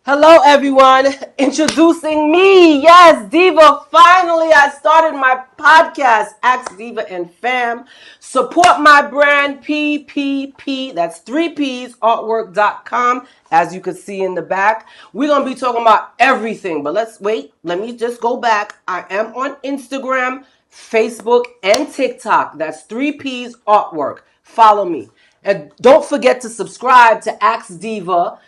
Hello, everyone. Introducing me. Yes, Diva. Finally, I started my podcast, Ask Diva and Fam. Support my brand, PPP. That's 3Ps, artwork.com. As you can see in the back, we're going to be talking about everything. But let's wait. Let me just go back. I am on Instagram, Facebook, and TikTok. That's 3Ps, artwork. Follow me. And don't forget to subscribe to Ask Diva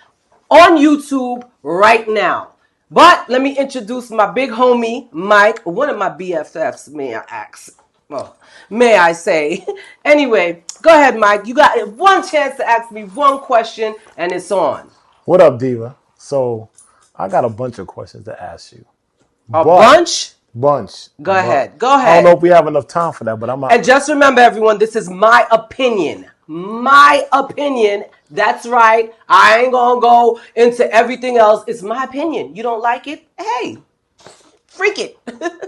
on YouTube right now. But let me introduce my big homie, Mike, one of my BFFs, may I ask. Well, may I say. Anyway, go ahead, Mike. You got one chance to ask me one question, and it's on. What up, Diva? So, I got a bunch of questions to ask you. A But, bunch? bunch. Go But, ahead. Go I don't know ahead. if we have enough time for that, but I'm And not. just remember, everyone, this is my opinion. My opinion. That's right. I ain't gonna go into everything else. It's my opinion. You don't like it? Hey, freak it.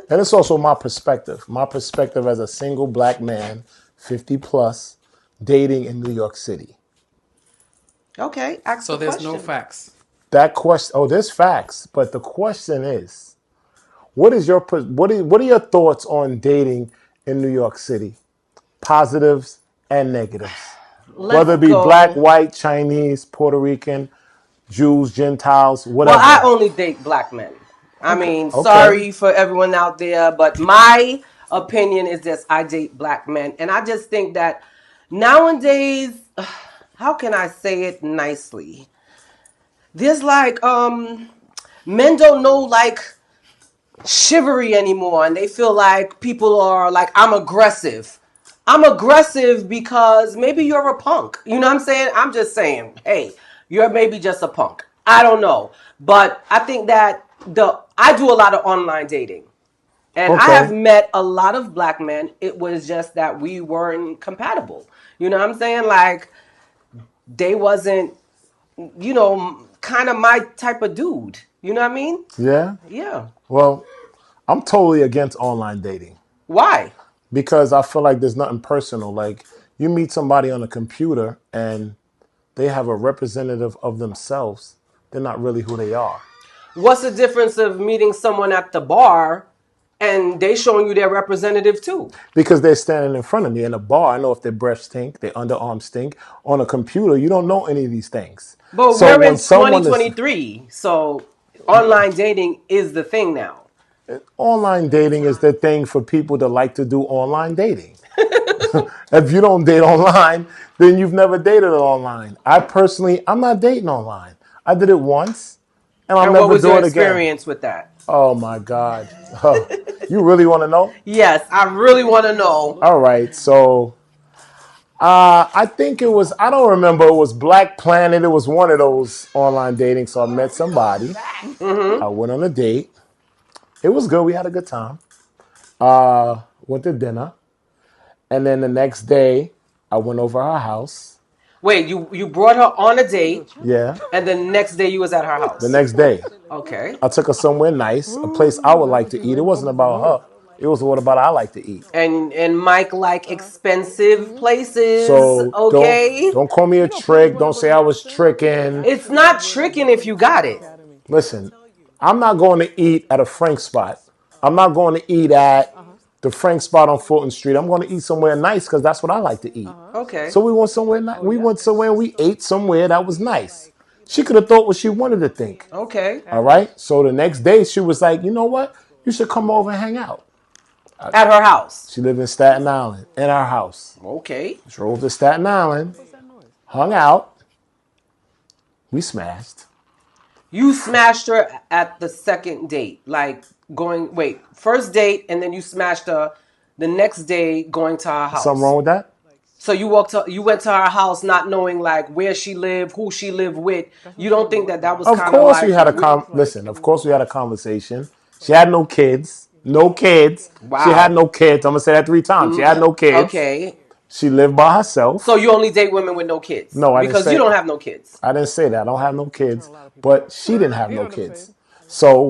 And it's also my perspective. My perspective as a single black man, 50 plus, dating in New York City. Okay, ask So the there's no question. facts. That question, there's facts, but the question is, what are your thoughts on dating in New York City? Positives and negatives. Let's Whether it be black, go. white, Chinese, Puerto Rican, Jews, Gentiles, Well, I whatever. only date black men. I Okay. mean, Okay. sorry for everyone out there, but my opinion is this: I date black men. And I just think that nowadays, how can I say it nicely? There's like, men don't know like chivalry anymore, and they feel like people are like, I'm aggressive. I'm aggressive because maybe you're a punk. You know what I'm saying? I'm just saying, hey, you're maybe just a punk. I don't know. But I think that I do a lot of online dating. And I have Okay. met a lot of black men. It was just that we weren't compatible. You know what I'm saying? Like they wasn't, kind of my type of dude. You know what I mean? Yeah. Yeah. Well, I'm totally against online dating Why? because I feel like there's nothing personal. Like you meet somebody on a computer and they have a representative of themselves. They're not really who they are. What's the difference of meeting someone at the bar and they showing you their representative too? Because they're standing in front of me in a bar. I know if their breath stink, their underarms stink. On a computer, you don't know any of these things. But So we're when in someone is 2023, so online dating is the thing now. online dating is the thing for people that like to do online dating. If you don't date online, then you've never dated online. I personally, I'm not dating online. I did it once, and I'll And what never was your do it again. experience with that? Oh my God. You really want to know? Yes, I really want to know. All right. So I think it was, I don't remember, it was Black Planet. It was one of those online dating. So I met somebody. I went on a date. It was good. We had a good time. Went to dinner. And then the next day, I went over her house. Wait, you brought her on a date, Yeah. and the next day you was at her The house. next day, Okay. I took her somewhere nice, a place I would like to eat. It wasn't about her. It was what about I like to eat. And Mike like expensive places. So Okay. don't call me a trick. Don't say I was tricking. It's not tricking if you got it. Listen, I'm not going to eat at a Frank spot. I'm not going to eat at the Frank spot on Fulton Street. I'm going to eat somewhere nice because that's what I like to eat. Okay. So we went somewhere. We went somewhere and we ate somewhere that was nice. She could have thought what she wanted to think. Okay. All right. So the next day she was like, you know what? You should come over and hang out. At her house. She lived in Staten Island in our house. Okay. Drove to Staten Island, hung out. We smashed. You smashed her at the second date. Like first date and then you smashed her the next day going to her Something house. wrong with that? So you went to her house not knowing like where she lived, who she lived with. You don't think that was Of kind of course we like had listen, of course we had a conversation. She had no kids. No kids. She had wow. no kids. I'm gonna say that 3 times. She had no kids. Okay. She lived by herself. So you only date women with no kids No, because you don't have no kids. I didn't say that. I don't have no kids. But she didn't have no kids. So